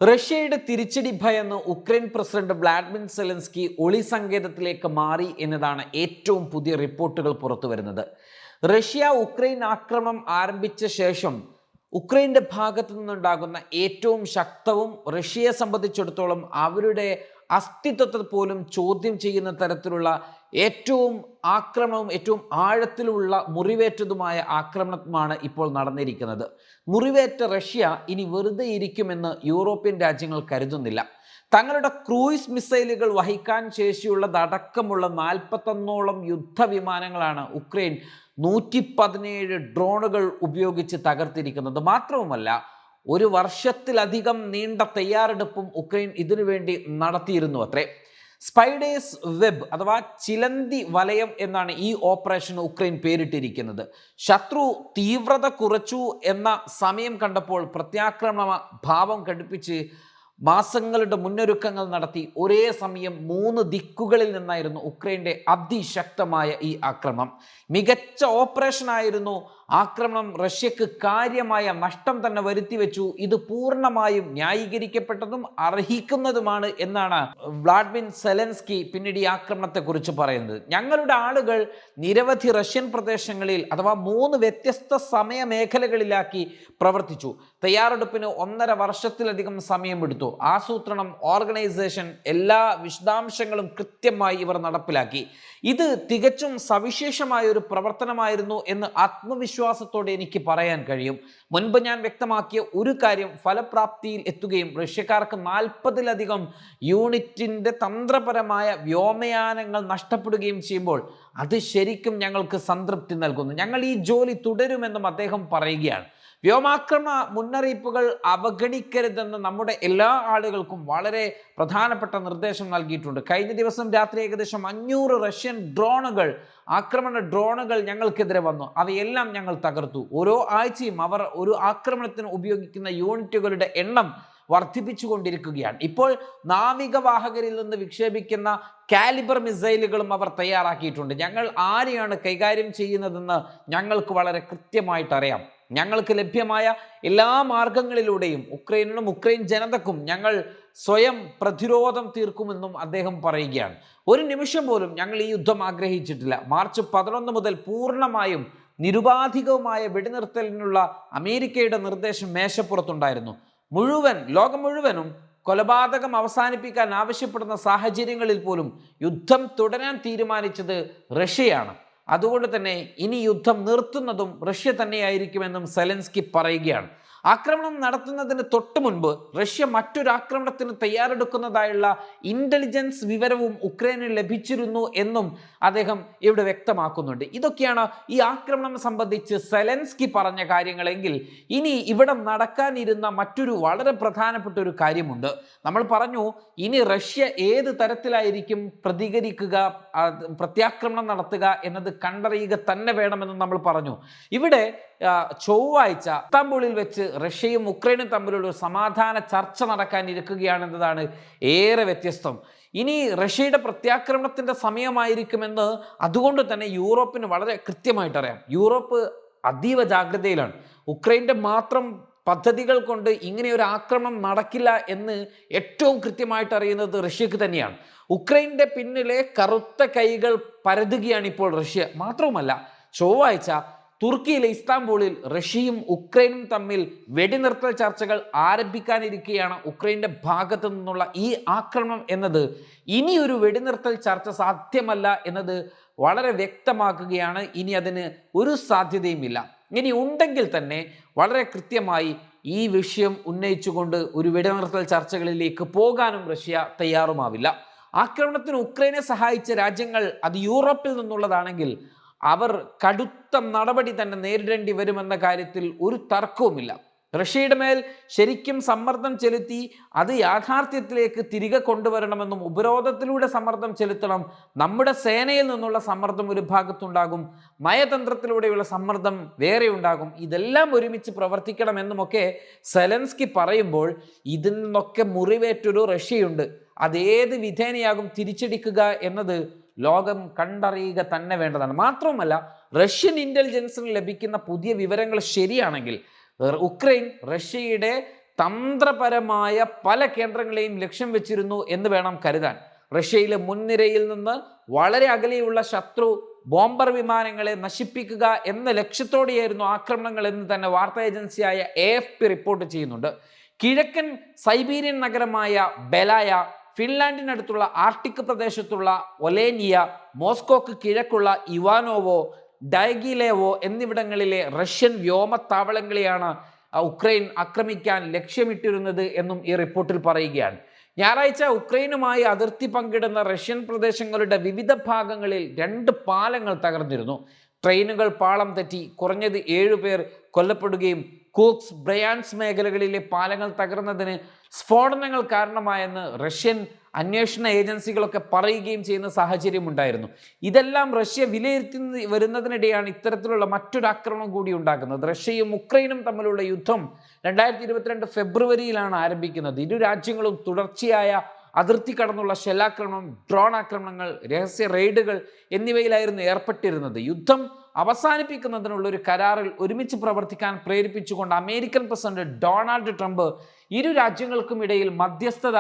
റഷ്യയുടെ തിരിച്ചടി ഭയന്ന് ഉക്രൈൻ പ്രസിഡന്റ് വ്ളാഡിമിർ സെലൻസ്കി ഒളി സങ്കേതത്തിലേക്ക് മാറി എന്നതാണ് ഏറ്റവും പുതിയ റിപ്പോർട്ടുകൾ പുറത്തുവരുന്നത്. റഷ്യ ഉക്രൈൻ ആക്രമണം ആരംഭിച്ച ശേഷം ഉക്രൈൻ്റെ ഭാഗത്തു നിന്നുണ്ടാകുന്ന ഏറ്റവും ശക്തവും റഷ്യയെ സംബന്ധിച്ചിടത്തോളം അവരുടെ അസ്തിത്വത്തെ പോലും ചോദ്യം ചെയ്യുന്ന തരത്തിലുള്ള ഏറ്റവും ആക്രമണവും ഏറ്റവും ആഴത്തിലുള്ള മുറിവേറ്റതുമായ ആക്രമണമാണ് ഇപ്പോൾ നടന്നിരിക്കുന്നത്. മുറിവേറ്റ റഷ്യ ഇനി വെറുതെ ഇരിക്കുമെന്ന് യൂറോപ്യൻ രാജ്യങ്ങൾ കരുതുന്നില്ല. തങ്ങളുടെ ക്രൂയിസ് മിസൈലുകൾ വഹിക്കാൻ ശേഷിയുള്ളതടക്കമുള്ള 41ഓളം യുദ്ധവിമാനങ്ങളാണ് ഉക്രൈൻ 117 ഡ്രോണുകൾ ഉപയോഗിച്ച് തകർത്തിരിക്കുന്നത്. മാത്രവുമല്ല, ഒരു വർഷത്തിലധികം നീണ്ട തയ്യാറെടുപ്പും ഉക്രൈൻ ഇതിനുവേണ്ടി നടത്തിയിരുന്നു അത്രേ. സ്പൈഡേഴ്സ് വെബ് അഥവാ ചിലന്തി വലയം എന്നാണ് ഈ ഓപ്പറേഷൻ ഉക്രൈൻ പേരിട്ടിരിക്കുന്നത്. ശത്രു തീവ്രത കുറച്ചു എന്ന സമയം കണ്ടപ്പോൾ പ്രത്യാക്രമണ ഭാവം ഘടിപ്പിച്ച് മാസങ്ങളുടെ മുന്നൊരുക്കങ്ങൾ നടത്തി ഒരേ സമയം 3 ദിക്കുകളിൽ നിന്നായിരുന്നു ഉക്രൈൻ്റെ അതിശക്തമായ ഈ ആക്രമണം. മികച്ച ഓപ്പറേഷനായിരുന്നു. ആക്രമണം റഷ്യക്ക് കാര്യമായ നഷ്ടം തന്നെ വരുത്തിവെച്ചു. ഇത് പൂർണ്ണമായും ന്യായീകരിക്കപ്പെട്ടതും അർഹിക്കുന്നതുമാണ് എന്നാണ് വ്ളാഡിമിർ സെലൻസ്കി പിന്നീട് ഈ ആക്രമണത്തെക്കുറിച്ച് പറയുന്നത്. ഞങ്ങളുടെ ആളുകൾ നിരവധി റഷ്യൻ പ്രദേശങ്ങളിൽ അഥവാ 3 വ്യത്യസ്ത സമയമേഖലകളിലാക്കി പ്രവർത്തിച്ചു. തയ്യാറെടുപ്പിന് 1.5 വർഷത്തിലധികം സമയമെടുത്തു. ആസൂത്രണം, ഓർഗനൈസേഷൻ, എല്ലാ വിശദാംശങ്ങളും കൃത്യമായി ഇവർ നടപ്പിലാക്കി. ഇത് തികച്ചും സവിശേഷമായ ഒരു പ്രവർത്തനമായിരുന്നു എന്ന് ആത്മവിശ്വാസത്തോടെ എനിക്ക് പറയാൻ കഴിയും. മുൻപ് ഞാൻ വ്യക്തമാക്കിയ ഒരു കാര്യം ഫലപ്രാപ്തിയിൽ എത്തുകയും റഷ്യക്കാർക്ക് 40-ലധികം യൂണിറ്റിൻ്റെ തന്ത്രപരമായ വ്യോമയാനങ്ങൾ നഷ്ടപ്പെടുകയും ചെയ്യുമ്പോൾ അത് ശരിക്കും ഞങ്ങൾക്ക് സംതൃപ്തി നൽകുന്നു. ഞങ്ങൾ ഈ ജോലി തുടരുമെന്നും അദ്ദേഹം പറയുകയാണ്. വ്യോമാക്രമണ മുന്നറിയിപ്പുകൾ അവഗണിക്കരുതെന്ന് നമ്മുടെ എല്ലാ ആളുകൾക്കും വളരെ പ്രധാനപ്പെട്ട നിർദ്ദേശം നൽകിയിട്ടുണ്ട്. കഴിഞ്ഞ ദിവസം രാത്രി ഏകദേശം 500 റഷ്യൻ ആക്രമണ ഡ്രോണുകൾ ഞങ്ങൾക്കെതിരെ വന്നു. അവയെല്ലാം ഞങ്ങൾ തകർത്തു. ഓരോ ആഴ്ചയും അവർ ഒരു ആക്രമണത്തിന് ഉപയോഗിക്കുന്ന യൂണിറ്റുകളുടെ എണ്ണം വർദ്ധിപ്പിച്ചുകൊണ്ടിരിക്കുകയാണ്. ഇപ്പോൾ നാവികവാഹകരിൽ നിന്ന് വിക്ഷേപിക്കുന്ന കാലിബർ മിസൈലുകളും അവർ തയ്യാറാക്കിയിട്ടുണ്ട്. ഞങ്ങൾ ആരെയാണ് കൈകാര്യം ചെയ്യുന്നതെന്ന് ഞങ്ങൾക്ക് വളരെ കൃത്യമായിട്ട് അറിയാം. ഞങ്ങൾക്ക് ലഭ്യമായ എല്ലാ മാർഗങ്ങളിലൂടെയും ഉക്രൈനും ഉക്രൈൻ ജനതക്കും ഞങ്ങൾ സ്വയം പ്രതിരോധം തീർക്കുമെന്നും അദ്ദേഹം പറയുകയാണ്. ഒരു നിമിഷം പോലും ഞങ്ങൾ ഈ യുദ്ധം ആഗ്രഹിച്ചിട്ടില്ല. മാർച്ച് 11 മുതൽ പൂർണ്ണമായും നിരുപാധികവുമായ വെടിനിർത്തലിനുള്ള അമേരിക്കയുടെ നിർദ്ദേശം മേശപ്പുറത്തുണ്ടായിരുന്നു. ലോകം മുഴുവനും കൊലപാതകം അവസാനിപ്പിക്കാൻ ആവശ്യപ്പെടുന്ന സാഹചര്യങ്ങളിൽ പോലും യുദ്ധം തുടരാൻ തീരുമാനിച്ചത് റഷ്യയാണ്. അതുകൊണ്ട് തന്നെ ഇനി യുദ്ധം നിർത്തുന്നതും റഷ്യ തന്നെയായിരിക്കുമെന്നും സെലൻസ്കി പറയുകയാണ്. ആക്രമണം നടത്തുന്നതിന് തൊട്ട് മുൻപ് റഷ്യ മറ്റൊരു ആക്രമണത്തിന് തയ്യാറെടുക്കുന്നതായുള്ള ഇന്റലിജൻസ് വിവരവും ഉക്രൈന് ലഭിച്ചിരുന്നു എന്നും അദ്ദേഹം ഇവിടെ വ്യക്തമാക്കുന്നുണ്ട്. ഇതൊക്കെയാണ് ഈ ആക്രമണം സംബന്ധിച്ച് സെലൻസ്കി പറഞ്ഞ കാര്യങ്ങളെങ്കിൽ ഇനി ഇവിടെ നടക്കാനിരുന്ന മറ്റൊരു വളരെ പ്രധാനപ്പെട്ട ഒരു കാര്യമുണ്ട്. നമ്മൾ പറഞ്ഞു ഇനി റഷ്യ ഏത് തരത്തിലായിരിക്കും പ്രതികരിക്കുക, പ്രത്യാക്രമണം നടത്തുക എന്നത് കണ്ടറിയുക തന്നെ വേണമെന്ന് നമ്മൾ പറഞ്ഞു. ഇവിടെ ചൊവ്വാഴ്ച ഇസ്താംബൂളിൽ വെച്ച് റഷ്യയും ഉക്രൈനും തമ്മിലുള്ള ഒരു സമാധാന ചർച്ച നടക്കാനിരിക്കുകയാണെന്നതാണ് ഏറെ വ്യത്യസ്തം. ഇനി റഷ്യയുടെ പ്രത്യാക്രമണത്തിൻ്റെ സമയമായിരിക്കുമെന്ന് അതുകൊണ്ട് തന്നെ യൂറോപ്പിന് വളരെ കൃത്യമായിട്ട് അറിയാം. യൂറോപ്പ് അതീവ ജാഗ്രതയിലാണ്. ഉക്രൈൻ്റെ മാത്രം പദ്ധതികൾ കൊണ്ട് ഇങ്ങനെ ഒരു ആക്രമണം നടക്കില്ല എന്ന് ഏറ്റവും കൃത്യമായിട്ട് അറിയുന്നത് റഷ്യക്ക് തന്നെയാണ്. ഉക്രൈൻ്റെ പിന്നിലെ കറുത്ത കൈകൾ പരതുകയാണ് ഇപ്പോൾ റഷ്യ. മാത്രവുമല്ല, ചൊവ്വാഴ്ച തുർക്കിയിലെ ഇസ്താംബൂളിൽ റഷ്യയും ഉക്രൈനും തമ്മിൽ വെടിനിർത്തൽ ചർച്ചകൾ ആരംഭിക്കാനിരിക്കുകയാണ്. ഉക്രൈൻ്റെ ഭാഗത്തു നിന്നുള്ള ഈ ആക്രമണം എന്നത് ഇനിയൊരു വെടിനിർത്തൽ ചർച്ച സാധ്യമല്ല എന്നത് വളരെ വ്യക്തമാക്കുകയാണ്. ഇനി അതിന് ഒരു സാധ്യതയുമില്ല. ഇനി ഉണ്ടെങ്കിൽ തന്നെ വളരെ കൃത്യമായി ഈ വിഷയം ഉന്നയിച്ചുകൊണ്ട് ഒരു വെടിനിർത്തൽ ചർച്ചകളിലേക്ക് പോകാനും റഷ്യ തയ്യാറുമാവില്ല. ആക്രമണത്തിന് ഉക്രൈനെ സഹായിച്ച രാജ്യങ്ങൾ അത് യൂറോപ്പിൽ നിന്നുള്ളതാണെങ്കിൽ അവർ കടുത്ത നടപടി തന്നെ നേരിടേണ്ടി വരുമെന്ന കാര്യത്തിൽ ഒരു തർക്കവുമില്ല. റഷ്യയുടെ മേൽ ശരിക്കും സമ്മർദ്ദം ചെലുത്തി അത് യാഥാർത്ഥ്യത്തിലേക്ക് തിരികെ കൊണ്ടുവരണമെന്നും ഉപരോധത്തിലൂടെ സമ്മർദ്ദം ചെലുത്തണം. നമ്മുടെ സേനയിൽ നിന്നുള്ള സമ്മർദ്ദം ഒരു ഭാഗത്തുണ്ടാകും, നയതന്ത്രത്തിലൂടെയുള്ള സമ്മർദ്ദം വേറെ ഉണ്ടാകും. ഇതെല്ലാം ഒരുമിച്ച് പ്രവർത്തിക്കണമെന്നുമൊക്കെ സെലൻസ്കി പറയുമ്പോൾ ഇതിൽ നിന്നൊക്കെ മുറിവേറ്റൊരു റഷ്യയുണ്ട്. അതേത് വിധേനയാകും തിരിച്ചടിക്കുക എന്നത് ലോകം കണ്ടറിയുക തന്നെ വേണ്ടതാണ്. മാത്രവുമല്ല, റഷ്യൻ ഇന്റലിജൻസിന് ലഭിക്കുന്ന പുതിയ വിവരങ്ങൾ ശരിയാണെങ്കിൽ ഉക്രൈൻ റഷ്യയുടെ തന്ത്രപരമായ പല കേന്ദ്രങ്ങളെയും ലക്ഷ്യം വെച്ചിരുന്നു എന്ന് വേണം കരുതാൻ. റഷ്യയിലെ മുൻനിരയിൽ നിന്ന് വളരെ അകലെയുള്ള ശത്രു ബോംബർ വിമാനങ്ങളെ നശിപ്പിക്കുക എന്ന ലക്ഷ്യത്തോടെയായിരുന്നു ആക്രമണങ്ങൾ എന്ന് തന്നെ വാർത്താ ഏജൻസിയായ AFP റിപ്പോർട്ട് ചെയ്യുന്നുണ്ട്. കിഴക്കൻ സൈബീരിയൻ നഗരമായ ബെലായ, ഫിൻലാൻഡിനടുത്തുള്ള ആർട്ടിക് പ്രദേശത്തുള്ള ഒലേനിയ, മോസ്കോക്ക് കിഴക്കുള്ള ഇവാനോവോ, ഡയഗിലേവോ എന്നിവിടങ്ങളിലെ റഷ്യൻ വ്യോമത്താവളങ്ങളെയാണ് ഉക്രൈൻ ആക്രമിക്കാൻ ലക്ഷ്യമിട്ടിരുന്നത് എന്നും ഈ റിപ്പോർട്ടിൽ പറയുകയാണ്. ഞായറാഴ്ച ഉക്രൈനുമായി അതിർത്തി പങ്കിടുന്ന റഷ്യൻ പ്രദേശങ്ങളുടെ വിവിധ ഭാഗങ്ങളിൽ 2 പാലങ്ങൾ തകർന്നിരുന്നു. ട്രെയിനുകൾ പാളം തെറ്റി കുറഞ്ഞത് 7 പേർ കൊല്ലപ്പെടുകയും കൂക്സ്, ബ്രയാൻസ് മേഖലകളിലെ പാലങ്ങൾ തകർന്നതിന് സ്ഫോടനങ്ങൾ കാരണമായെന്ന് റഷ്യൻ അന്വേഷണ ഏജൻസികളൊക്കെ പറയുകയും ചെയ്യുന്ന സാഹചര്യം ഉണ്ടായിരുന്നു. ഇതെല്ലാം റഷ്യ വിലയിരുത്തി വരുന്നതിനിടെയാണ് ഇത്തരത്തിലുള്ള മറ്റൊരു ആക്രമണം കൂടി ഉണ്ടാക്കുന്നത്. റഷ്യയും ഉക്രൈനും തമ്മിലുള്ള യുദ്ധം 2022 ഫെബ്രുവരിയിലാണ് ആരംഭിക്കുന്നത്. ഇരു രാജ്യങ്ങളും തുടർച്ചയായ അതിർത്തി കടന്നുള്ള ഷെല്ലാക്രമണം, ഡ്രോൺ ആക്രമണങ്ങൾ, രഹസ്യ റെയ്ഡുകൾ എന്നിവയിലായിരുന്നു ഏർപ്പെട്ടിരുന്നത്. യുദ്ധം അവസാനിപ്പിക്കുന്നതിനുള്ള ഒരു കരാറിൽ ഒരുമിച്ച് പ്രവർത്തിക്കാൻ പ്രേരിപ്പിച്ചുകൊണ്ട് അമേരിക്കൻ പ്രസിഡന്റ് ഡൊണാൾഡ് ട്രംപ് ഇരു രാജ്യങ്ങൾക്കും ഇടയിൽ മധ്യസ്ഥത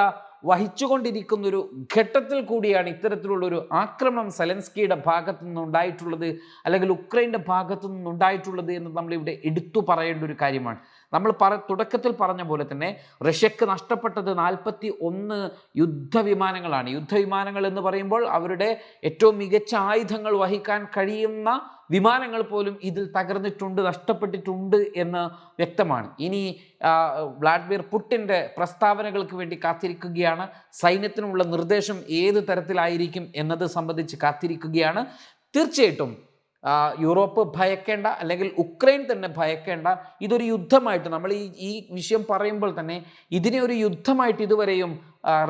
വഹിച്ചുകൊണ്ടിരിക്കുന്ന ഒരു ഘട്ടത്തിൽ കൂടിയാണ് ഇത്തരത്തിലുള്ളൊരു ആക്രമണം സെലൻസ്കിയുടെ ഭാഗത്തു നിന്നുണ്ടായിട്ടുള്ളത്, അല്ലെങ്കിൽ ഉക്രൈൻ്റെ ഭാഗത്തു നിന്നുണ്ടായിട്ടുള്ളത് എന്ന് നമ്മളിവിടെ എടുത്തു പറയേണ്ട ഒരു കാര്യമാണ്. നമ്മൾ തുടക്കത്തിൽ പറഞ്ഞ പോലെ തന്നെ റഷ്യക്ക് നഷ്ടപ്പെട്ടത് 41 യുദ്ധവിമാനങ്ങളാണ്. യുദ്ധവിമാനങ്ങൾ എന്ന് പറയുമ്പോൾ അവരുടെ ഏറ്റവും മികച്ച ആയുധങ്ങൾ വഹിക്കാൻ കഴിയുന്ന വിമാനങ്ങൾ പോലും ഇതിൽ തകർന്നിട്ടുണ്ട്, നഷ്ടപ്പെട്ടിട്ടുണ്ട് എന്ന് വ്യക്തമാണ്. ഇനി വ്ളാഡിമിർ പുടിൻ്റെ പ്രസ്താവനകൾക്ക് വേണ്ടി കാത്തിരിക്കുകയാണ്. സൈന്യത്തിനുള്ള നിർദ്ദേശം ഏത് തരത്തിലായിരിക്കും എന്നത് സംബന്ധിച്ച് കാത്തിരിക്കുകയാണ്. തീർച്ചയായിട്ടും യൂറോപ്പ് ഭയക്കേണ്ട, അല്ലെങ്കിൽ ഉക്രൈൻ തന്നെ ഭയക്കേണ്ട. ഇതൊരു യുദ്ധമായിട്ട് നമ്മൾ ഈ വിഷയം പറയുമ്പോൾ തന്നെ ഇതിനെ ഒരു യുദ്ധമായിട്ട് ഇതുവരെയും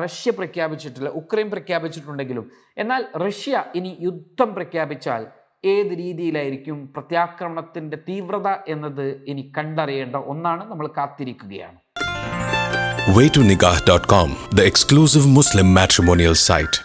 റഷ്യ പ്രഖ്യാപിച്ചിട്ടില്ല. ഉക്രൈൻ പ്രഖ്യാപിച്ചിട്ടുണ്ടെങ്കിലും എന്നാൽ റഷ്യ ഇനി യുദ്ധം പ്രഖ്യാപിച്ചാൽ ഏത് രീതിയിലായിരിക്കും പ്രത്യാക്രമണത്തിൻ്റെ തീവ്രത എന്നത് ഇനി കണ്ടറിയേണ്ട ഒന്നാണ്. നമ്മൾ കാത്തിരിക്കുകയാണ്. Waytonikah.com, the exclusive Muslim matrimonial site.